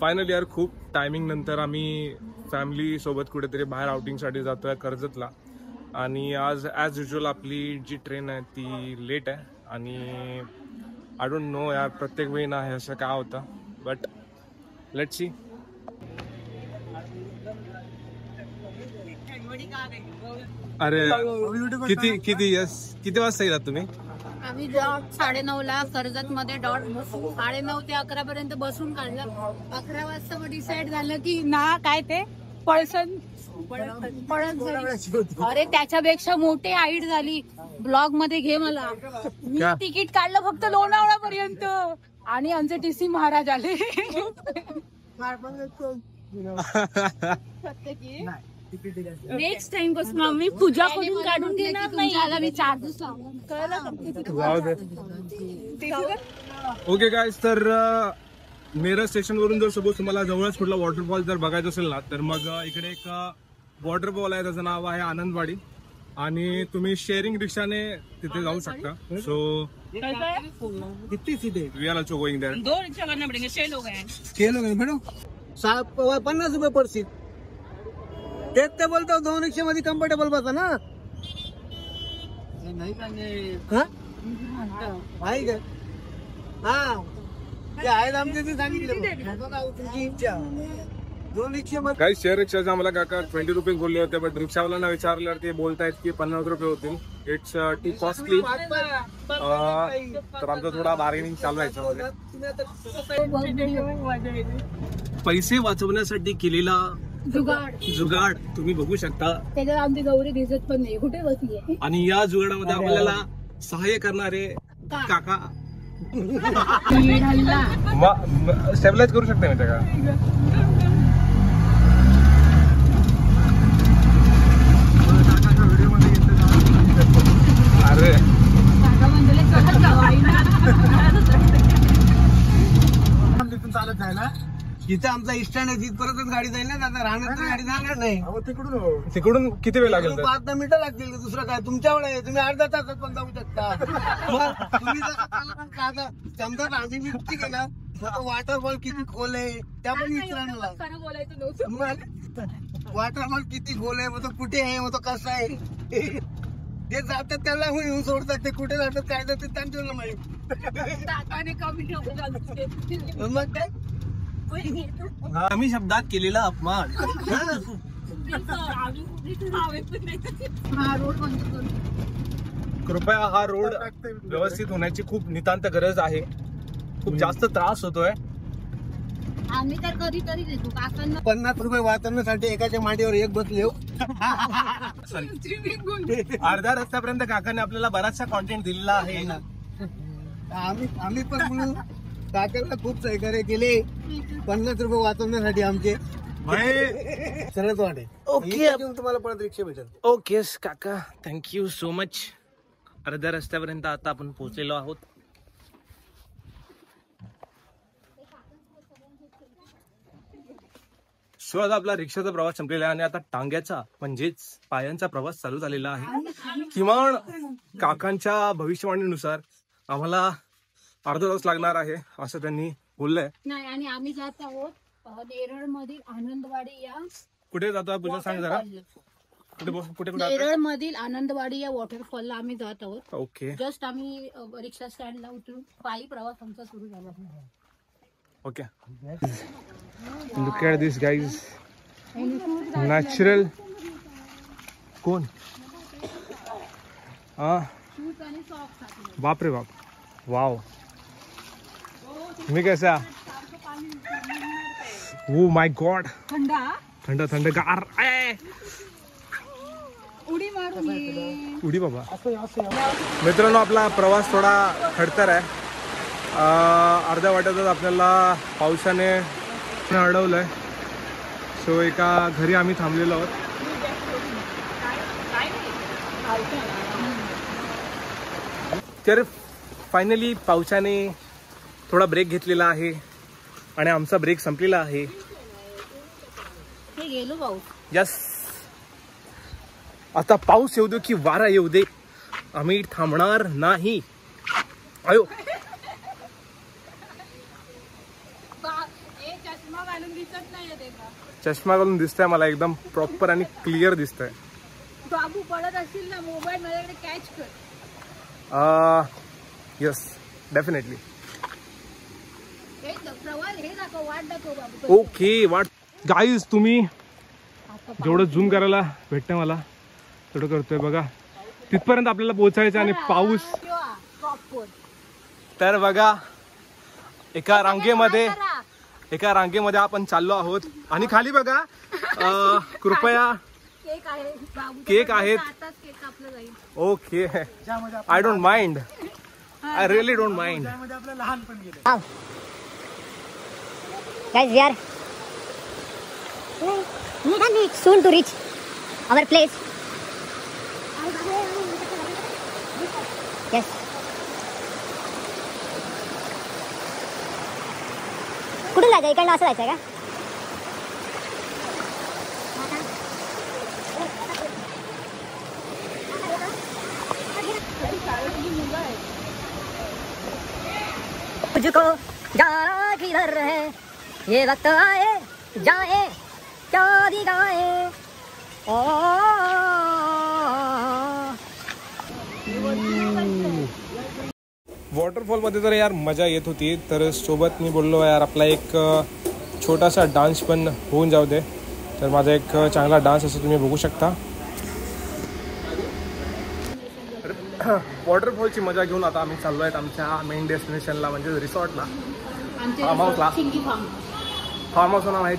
Finally यार खूप timing नंतर आम्ही फॅमिली सोबत कुठेतरी बाहेर आउटिंगसाठी जातोय कर्जतला. आणि आज ॲज युजल आपली जी ट्रेन आहे ती लेट आहे. आणि आय डोंट नो यार, प्रत्येक वेळी ना हे असं काय होतं, बट लेट्स सी. अरे किती वाजता येतात तुम्ही? आम्ही 9:30ला कर्जत मध्ये डॉट बसू. 9:30 ते 11 पर्यंत बसून काढलं. 11 वाजता मग डिसाईड झालं की ना काय ते पळसण अरे त्याच्यापेक्षा मोठी हाईट झाली. ब्लॉग मध्ये घे मला. मी तिकीट काढलं फक्त लोणावळा पर्यंत आणि आमचे टीसी महाराज आले. नेक्स्ट टाइम पासून आम्ही पूजा करून काढून घेणार नाही. मी चार्जेस ओके गाईज, तर नेरळ स्टेशन वरून जर सपोज तुम्हाला जवळच कुठला वॉटरफॉल जर बघायचं असेल ना, तर मग इकडे एक वॉटरफॉल आहे, त्याचं नाव आहे आनंदवाडी. आणि तुम्ही शेअरिंग रिक्षाने तिथे जाऊ शकता. सो कितनी सीधे we are also going there. 2 rickshaw करना पड़ेंगे. 6 लोग हैं. 6 लोग हैं मॅडम. 50 रुपये पर सीट. तेच ते बोलतो 2 रिक्षामध्ये कम्फर्टेबल बसा ना. नाही का? हा ते आहेत आमचे ते सांगितले. तुमची इच्छा 2 रिक्षामध्ये. काही शेअर रिक्षाचे आम्हाला काका 20 रुपीज बोलले होते, बट रिक्षावाल्यांना विचारल्यावर ते बोलतायत की 50 रुपये होतील. It's to costly. तर आमचा थोडा बार्गेनिंग चालू आहे. पैसे वाचवण्यासाठी केलेला जुगाड तुम्ही बघू शकता. त्याच्यात आमची गौरी दिसत पण नाही कुठे बसली. आणि या जुगाडामध्ये आपल्याला सहाय्य करणारे काका स्टेबलाइज करू शकते माहिती का. अरे तिथून चालत जायला इथे आमचा स्टँड आहे. तिथपर्यंत गाडी जाईल ना. आता राहण्यात गाडी जाणार नाही. तिकडून किती वेळ लागेल? 5-10 मिनिटं लागतील. दुसरं काय तुमच्यावर आहे. तुम्ही अर्धा तासात पण जाऊ शकता. तुम्ही जर समजा आम्ही विचार केला वॉटरफॉल किती खोल आहे त्या पण विचारायला. वॉटरफॉल किती खोल आहे, मग तो कुठे आहे, मग तो कसा आहे. ते जातात त्याला येऊन सोडतात. ते कुठे जातात काय जातात त्यांच्याला माहिती. मग काय कमी शब्दात केलेला अपमान. कृपया हा रोड व्यवस्थित होण्याची खूप नितांत गरज आहे. खूप जास्त त्रास होतोय. आम्ही तर कधीतरी देतो काकांना 50 रुपये वाचवण्यासाठी एकाच्या मांडीवर एक बसले. अर्ध्या रस्त्यापर्यंत काकाने आपल्याला बराचसा कॉन्टेंट दिलेला आहे. आम्ही पण म्हणून काकाला खूप सहकार्य केले. 50 रुपये वाचवण्यासाठी आमचे सरळ वाटे. ओके, तुम्हाला परत रिक्षा भेटेल. ओके काका, थँक्यू सो मच. अर्ध्या रस्त्यापर्यंत आता आपण पोहोचलेलो आहोत. सो आता आपला रिक्षाचा प्रवास संपलेला आहे आणि आता टांग्याचा म्हणजेच पायांचा प्रवास चालू झालेला आहे. किमान काकांच्या भविष्यवाणीनुसार आम्हाला अर्धा तास लागणार आहे असं त्यांनी बोललंय. नाही, आणि आम्ही जात आहोत नेरळ मधील आनंदवाडी या. कुठे जातो पूजा सांग जरा. कुठे नेरळ मधील आनंदवाडी या वॉटरफॉलला आम्ही जात आहोत. ओके, जस्ट आम्ही रिक्षा स्टँडला उतरून पायी प्रवास आमचा सुरू झाला. Okay, look at this guys. Natural कोण बाप रे बाप. वाव, तुम्ही कैसा. ओ माय गॉड, थंड थंड गार. उडी बाबा. मित्रांनो, आपला प्रवास थोडा खडतर आहे. अर्ध्या वाट्यातच आपल्याला पावसाने अडवलंय. सो एका घरी आम्ही थांबलेलो आहोत. तर फायनली पावसाने थोडा ब्रेक घेतलेला आहे आणि आमचा ब्रेक संपलेला आहे. यस, आता पाऊस येऊ दे की वारा येऊ दे, आम्ही थांबणार नाही. आयो चष्मा घालून दिसत नाहीये ते का? चष्मा घालून दिसतंय मला, एकदम प्रॉपर आणि क्लिअर दिसतंय. बाबू पडत असतील ना, मोबाईल माझ्याकडे कॅच कर. Yes definitely. हे दाखव, वाट दाखव बाबू. ओके वाट गाईज, तुम्ही जेवढं झूम करायला भेटतं मला तेवढं करतोय बघा. तिथपर्यंत आपल्याला पोहोचायचं आणि पाऊस. तर बघा एका रांगेमध्ये आपण चाललो आहोत आणि खाली बघा कृपया केक आहेत. Okay I don't mind, I really don't mind. Guys, we are soon to reach our place. Yes. कुठून जायचं? इकडनं असं जायचं का? मुझको जाना किधर है, ये वक्त आए जाए क्या दिखाए. वॉटरफॉल मध्ये तर यार मजा येत होती. तर सोबत मी बोललो यार आपला एक छोटासा डान्स पण होऊन जाऊ दे. तर माझा एक चांगला डान्स असं तुम्ही बघू शकता. वॉटरफॉलची मजा घेऊन आता आम्ही चाललो आहेत आमच्या मेन डेस्टिनेशनला, म्हणजे रिसॉर्टला, फार्म हाऊसला. फार्म हाऊसचं नाव आहे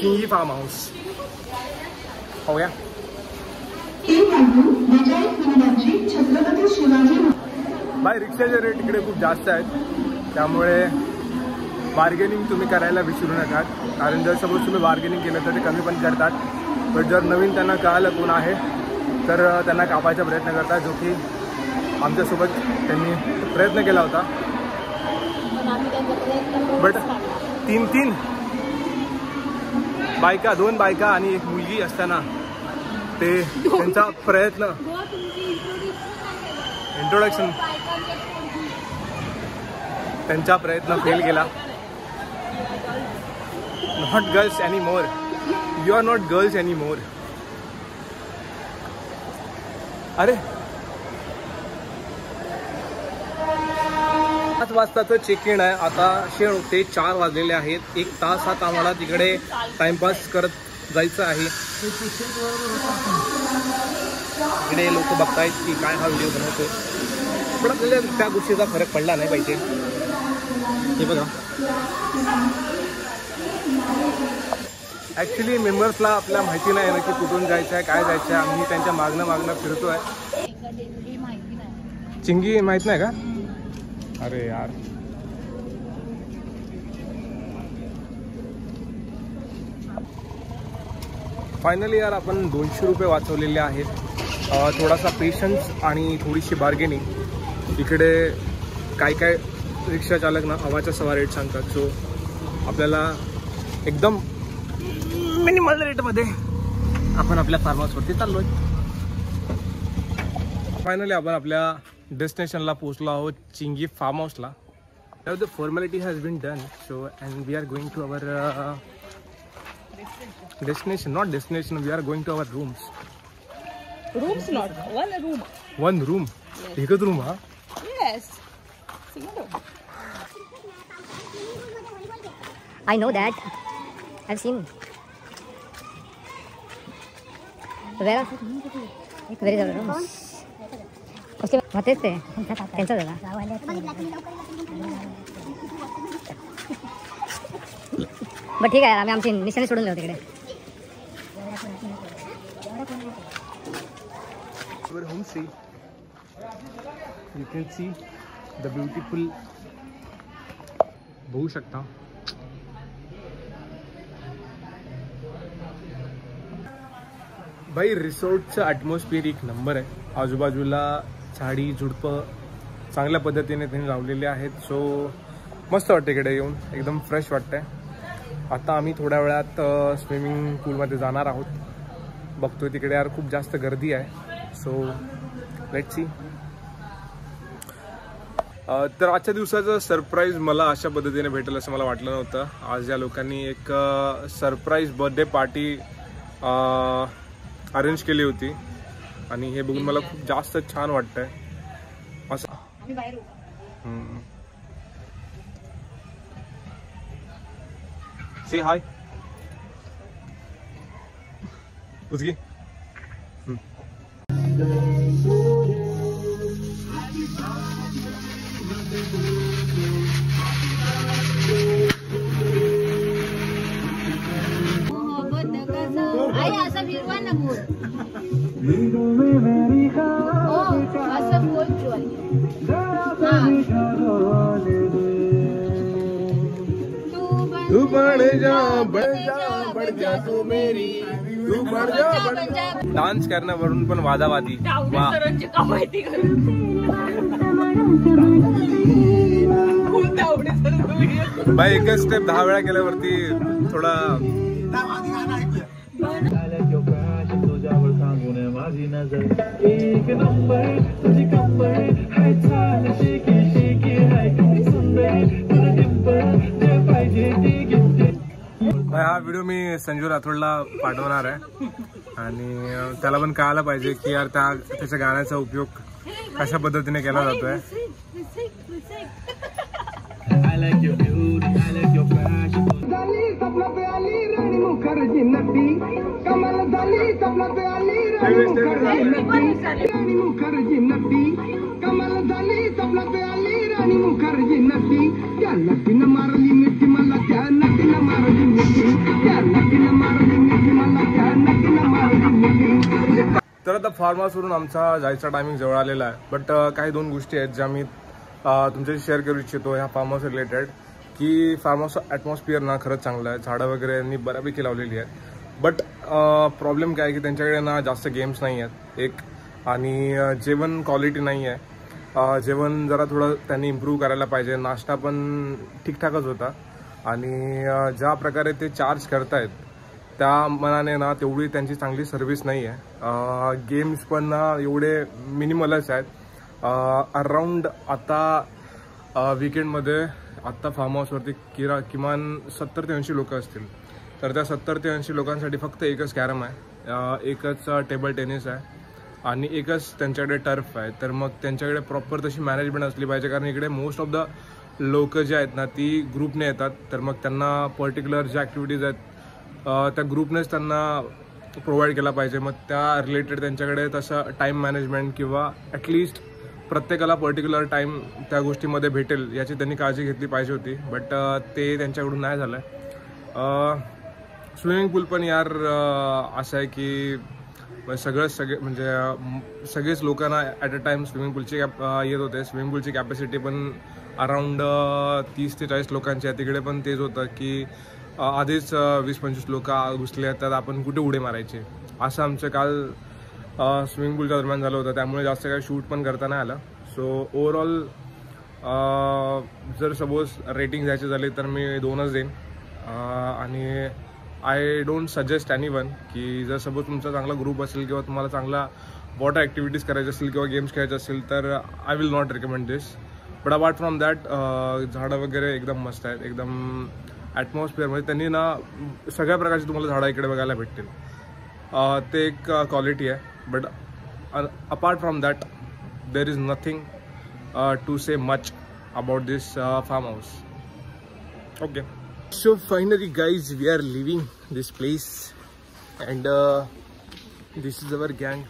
चिंगी फार्म हाऊस. हो या बाय. रिक्षाचे रेट इकडे खूप जास्त आहेत, त्यामुळे बार्गेनिंग तुम्ही करायला विसरू नका. कारण जर सपोज तुम्ही बार्गेनिंग केलं तर ते कमी पण करतात. पण जर नवीन त्यांना कळालं कोण आहे तर त्यांना कापायचा प्रयत्न करतात, जो की आमच्यासोबत त्यांनी प्रयत्न केला होता. बट तीन बायका, 2 बायका आणि एक मुलगी असताना ते त्यांचा प्रयत्न, इंट्रोडक्शन, त्यांचा प्रयत्न फेल गेला. Not girls any more, you are not girls any more. अरे 5 वाजताचं चेक इन आहे. आता होते 4 वाजलेले आहेत. 1 तासात आम्हाला तिकडे टाइमपास करत जायचं आहे. इकडे लोक बघतायत की काय हा व्हिडिओ बनवतोय, पण आपल्याला त्या गोष्टीचा फरक पडला नाही पाहिजे. हे बघा ॲक्च्युली मेंबर्सला आपल्याला माहिती नाही नक्की कुठून जायचं आहे, काय जायचं आहे. आम्ही त्यांच्या मागणं फिरतोय. चिंगी माहित नाही का? अरे यार फायनली यार आपण 200 रुपये वाचवलेले आहेत. थोडासा पेशन्स आणि थोडीशी बार्गेनिंग. इकडे काय रिक्षा चालक ना हवाच्या सवा रेट सांगतात. सो आपल्याला एकदम मिनिमल रेटमध्ये आपण आपल्या फार्म हाऊसवरती चाललो आहे. फायनली आपण आपल्या डेस्टिनेशनला पोहोचलो आहोत, चिंगी फार्म हाऊसला. Now the formality has been done. So and we are going to our destination, not destination, we are going to our rooms. Rooms not, one room. One room? एकच room हा? Yes. Single. I know that. I've seen. Where is our room? उसके होते थे त्यांचा जगा. But ठीक आहे, आम्ही आमची निशाणी सोडून जाऊ तिकडे. Our homestay. You can see the beautiful. बघू शकता भाई रिसॉर्टचं ॲटमॉस्फिअर एक नंबर आहे. आजूबाजूला झाडी झुडपं चांगल्या पद्धतीने त्यांनी लावलेले आहेत. सो मस्त वाटतं इकडे येऊन, एकदम फ्रेश वाटतंय. आता आम्ही थोड्या वेळात स्विमिंग पूलमध्ये जाणार आहोत. बघतोय तिकडे यार खूप जास्त गर्दी आहे. So let's see. तर आजच्या दिवसाचं सरप्राईज मला अशा पद्धतीने भेटेल असं मला वाटलं नव्हतं. आज या लोकांनी एक सरप्राईज बर्थडे पार्टी अरेंज केली होती आणि हे बघून मला खूप जास्त छान वाटतंय असं. से हाय उचगी. आई असं फिरवा ना बोल. असं बोल ज्वाली. तू बढ़ जा बढ़ जा बढ़ जा तू मेरी तू बढ़ जा. डान्स करण्यावरून पण वादावादी. भाई एकच स्टेप 10 वेळा केल्यावरती थोडा हा व्हिडिओ मी संजू राठोडला पाठवणार आहे आणि त्याला पण कळायला पाहिजे की यार त्याच्या गाण्याचा उपयोग कशा पद्धतीने केला जातोय. तर आता फार्म हाऊसवरून आमचा जायचा टायमिंग जवळ आलेला आहे. बट काही 2 गोष्टी आहेत ज्या मी तुमच्याशी शेअर करू इच्छितो ह्या फार्म हाऊस रिलेटेड. की फार्म हाऊसचं ॲटमॉस्फिअर ना खरंच चांगलं आहे. झाडं वगैरे यांनी बऱ्यापैकी लावलेली आहेत. बट प्रॉब्लेम काय आहे की त्यांच्याकडे ना जास्त गेम्स नाही आहेत एक, आणि जेवण क्वालिटी नाही आहे. जेवण जरा थोडं त्यांनी इम्प्रूव्ह करायला पाहिजे. नाश्ता पण ठीकठाकच होता आणि ज्या प्रकारे ते चार्ज करतायत त्या मनाने ना तेवढी त्यांची चांगली सर्व्हिस नाही आहे. गेम्स पण ना एवढे मिनिमलच आहेत. अराउंड आता विकेंडमध्ये आत्ता फार्म हाऊसवरती किमान 70 ते 80 लोक असतील. तर त्या 70 ते 80 लोकांसाठी फक्त एकच कॅरम आहे, एकच टेबल टेनिस आहे आणि एकच त्यांच्याकडे टर्फ आहे. तर मग त्यांच्याकडे प्रॉपर तशी मॅनेजमेंट असली पाहिजे, कारण इकडे मोस्ट ऑफ द लोक जे आहेत ना ती ग्रुपने येतात. तर मग त्यांना पर्टिक्युलर ज्या ॲक्टिव्हिटीज आहेत त्या ग्रुपनेच त्यांना प्रोव्हाइड केला पाहिजे. मग त्या रिलेटेड त्यांच्याकडे तसं टाईम मॅनेजमेंट किंवा ॲटलिस्ट प्रत्येकाला पर्टिक्युलर टाईम त्या गोष्टीमध्ये भेटेल याची त्यांनी काळजी घेतली पाहिजे होती. बट ते त्यांच्याकडून नाही झालं आहे. स्विमिंग पूल पण यार असं आहे की सगळेच लोकांना ॲट अ टाईम स्विमिंग पूलची येत होते. स्विमिंग पूलची कॅपॅसिटी पण अराउंड 30 ते 40 लोकांची आहे. तिकडे पण तेच होतं की आधीच 20-25 लोक घुसले तर आपण कुठे उडे मारायचे, असं आमचं काल स्विमिंग पूलच्या दरम्यान झालं होतं. त्यामुळे जास्त काही शूट पण करता नाही आलं. सो ओव्हरऑल जर सपोज रेटिंग द्यायची झाली तर मी 2च देईन. आणि आय डोंट सजेस्ट एनीवन की जर सपोज तुमचा चांगला ग्रुप असेल किंवा तुम्हाला चांगला वॉटर ॲक्टिव्हिटीज करायची असेल किंवा गेम्स खेळायचे असेल तर I will not recommend this. But apart from that झाडं वगैरे एकदम मस्त आहेत. एकदम ॲटमॉस्फिअर म्हणजे त्यांनी ना सगळ्या प्रकारची तुम्हाला झाडं इकडे बघायला भेटतील. ते एक क्वालिटी आहे. But apart from that there is nothing to say much about this farm house. Okay, so finally guys, we are leaving this place and this is our gang.